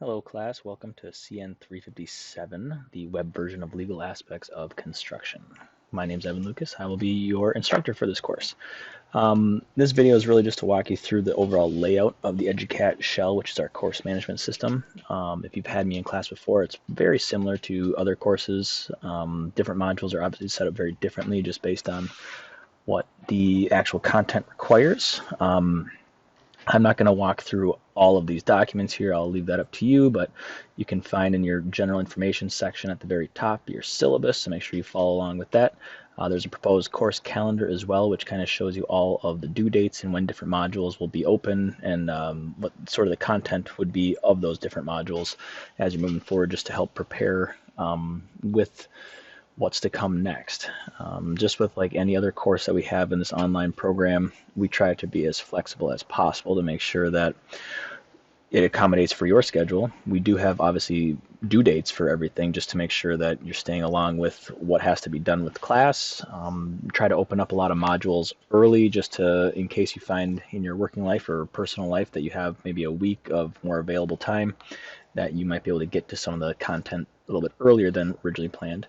Hello class, welcome to CN357, the web version of legal aspects of construction. My name is Evan Lucas. I will be your instructor for this course. This video is really just to walk you through the overall layout of the EduCat shell, which is our course management system. If you've had me in class before, it's very similar to other courses. Different modules are obviously set up very differently just based on what the actual content requires. I'm not going to walk through all of these documents here. I'll leave that up to you, but you can find in your general information section at the very top your syllabus, so make sure you follow along with that. There's a proposed course calendar as well, which kind of shows you all of the due dates and when different modules will be open and what sort of the content would be of those different modules as you're moving forward, just to help prepare with what's to come next. Just with like any other course that we have in this online program, we try to be as flexible as possible to make sure that it accommodates for your schedule. We do have obviously due dates for everything just to make sure that you're staying along with what has to be done with class. Try to open up a lot of modules early just to, in case you find in your working life or personal life that you have maybe a week of more available time, that you might be able to get to some of the content a little bit earlier than originally planned.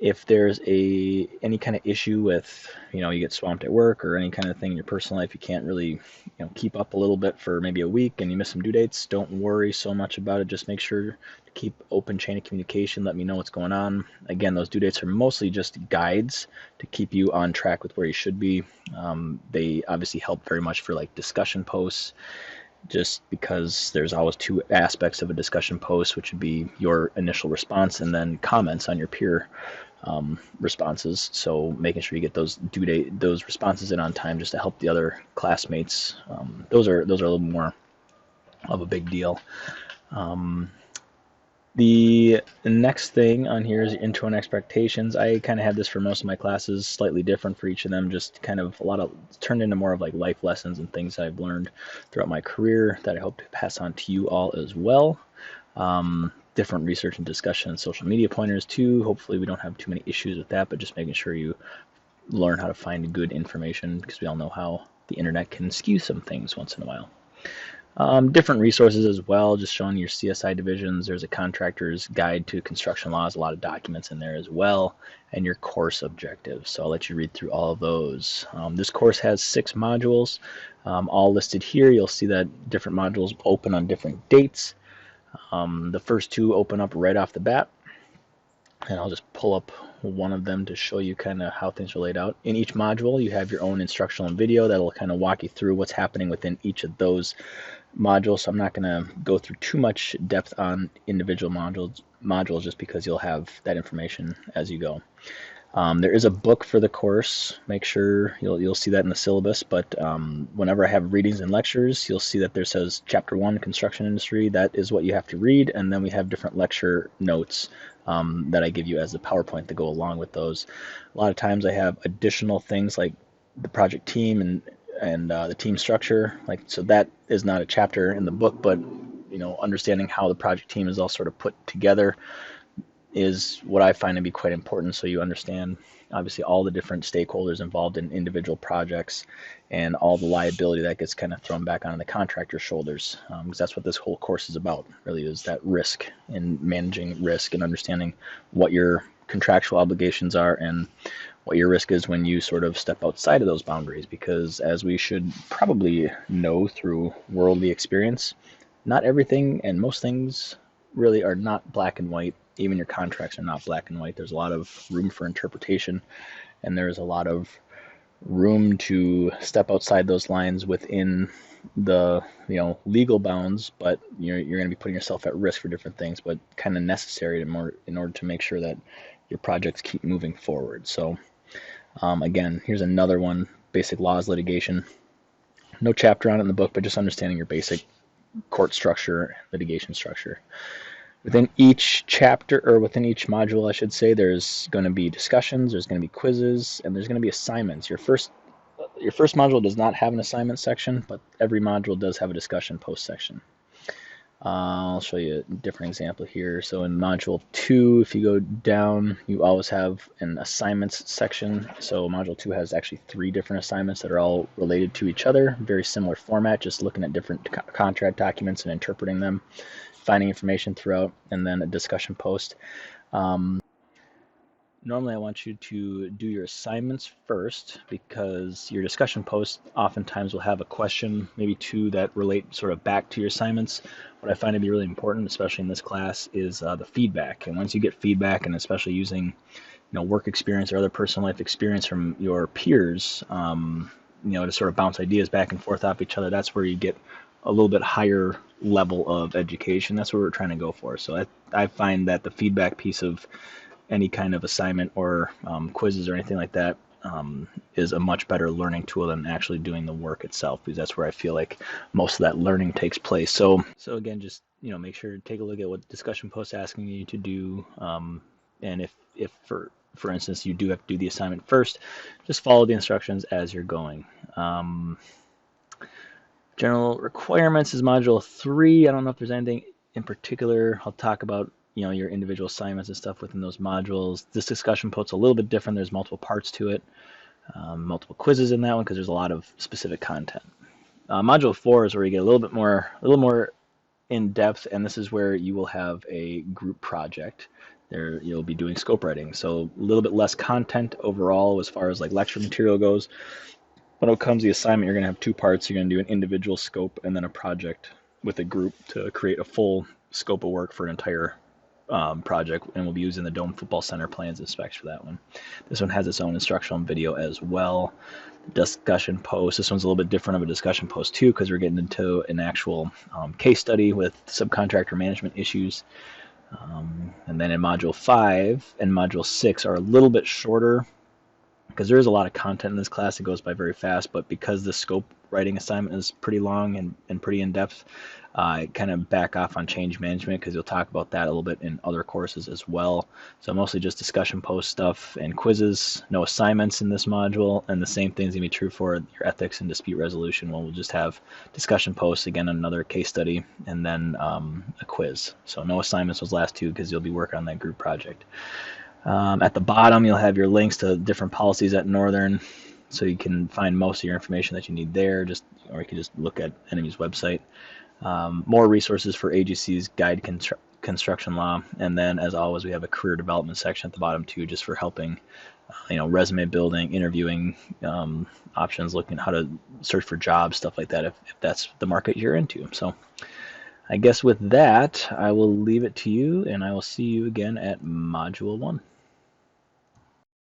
If there's any kind of issue with, you get swamped at work or any kind of thing in your personal life, you can't really, keep up a little bit for maybe a week and you miss some due dates, don't worry so much about it. Just make sure to keep open chain of communication. Let me know what's going on. Again, those due dates are mostly just guides to keep you on track with where you should be. They obviously help very much for like discussion posts, just because there's always two aspects of a discussion post, which would be your initial response and then comments on your peer responses. So making sure you get those those responses in on time just to help the other classmates. Those are a little more of a big deal. The next thing on here is intro and expectations. I kind of had this for most of my classes, slightly different for each of them, just kind of turned into more of like life lessons and things I've learned throughout my career that I hope to pass on to you all as well. Different research and discussion and social media pointers too. Hopefully we don't have too many issues with that, but just making sure you learn how to find good information, because we all know how the internet can skew some things once in a while. Different resources as well, just showing your CSI divisions. There's a contractor's guide to construction laws, a lot of documents in there as well, and your course objectives. So I'll let you read through all of those. This course has 6 modules, all listed here. You'll see that different modules open on different dates. The first 2 open up right off the bat, and I'll just pull up one of them to show you kind of how things are laid out. In each module, you have your own instructional and video that'll kind of walk you through what's happening within each of those modules. So I'm not going to go through too much depth on individual modules just because you'll have that information as you go. There is a book for the course. Make sure you'll see that in the syllabus, but whenever I have readings and lectures, you'll see that there says Chapter 1, Construction Industry. That is what you have to read, and then we have different lecture notes that I give you as the PowerPoint to go along with those. A lot of times I have additional things like the project team and the team structure. So that is not a chapter in the book, but understanding how the project team is all sort of put together is what I find to be quite important, so you understand obviously all the different stakeholders involved in individual projects and all the liability that gets kind of thrown back on the contractor's shoulders, because that's what this whole course is about, really, is that risk and managing risk and understanding what your contractual obligations are and what your risk is when you sort of step outside of those boundaries, because as we should probably know through worldly experience, not everything and most things really are not black and white. Even your contracts are not black and white. There's a lot of room for interpretation, and there's a lot of room to step outside those lines within the legal bounds, but you're going to be putting yourself at risk for different things, but kind of necessary in order to make sure that your projects keep moving forward. So again, here's another one, basic laws litigation. No chapter on it in the book, but just understanding your basic court structure, litigation structure. Within each chapter, or within each module, I should say, there's going to be discussions, there's going to be quizzes, and there's going to be assignments. Your first module does not have an assignment section, but every module does have a discussion post section. I'll show you a different example here. So in Module 2, if you go down, you always have an assignments section. So Module 2 has actually 3 different assignments that are all related to each other. Very similar format, just looking at different contract documents and interpreting them, finding information throughout, and then a discussion post. Normally I want you to do your assignments first because your discussion post oftentimes will have a question, maybe two that relate sort of back to your assignments. What I find to be really important, especially in this class, is the feedback. And once you get feedback, and especially using work experience or other personal life experience from your peers, to sort of bounce ideas back and forth off each other, that's where you get a little bit higher level of education. That's what we're trying to go for. So I find that the feedback piece of any kind of assignment or quizzes or anything like that is a much better learning tool than actually doing the work itself, because that's where I feel like most of that learning takes place. So again, just make sure to take a look at what discussion post asking you to do, and if for instance you do have to do the assignment first, just follow the instructions as you're going. General requirements is module 3. I don't know if there's anything in particular. I'll talk about your individual assignments and stuff within those modules. This discussion post's a little bit different. There's multiple parts to it, multiple quizzes in that one because there's a lot of specific content. Module 4 is where you get a little more in depth, and this is where you will have a group project. There you'll be doing scope writing, so a little bit less content overall as far as like lecture material goes. When it comes to the assignment, you're going to have 2 parts. You're going to do an individual scope and then a project with a group to create a full scope of work for an entire project, and we'll be using the Dome Football Center plans and specs for that one. This one has its own instructional video as well. Discussion post, this one's a little bit different of a discussion post too, because we're getting into an actual case study with subcontractor management issues. And then in Module 5 and Module 6 are a little bit shorter, because there is a lot of content in this class. It goes by very fast, but because the scope writing assignment is pretty long and pretty in-depth, I kind of back off on change management because you'll talk about that a little bit in other courses as well. So mostly just discussion post stuff and quizzes, no assignments in this module, and the same thing's going to be true for your ethics and dispute resolution. We'll just have discussion posts, again, another case study, and then a quiz. So no assignments those last 2 because you'll be working on that group project. At the bottom, you'll have your links to different policies at Northern, so you can find most of your information that you need there, or you can just look at NMU's website. More resources for AGC's guide construction law, and then as always we have a career development section at the bottom too, just for helping resume building, interviewing options, looking at how to search for jobs, stuff like that, if that's the market you're into. So I guess with that, I will leave it to you, and I will see you again at Module 1.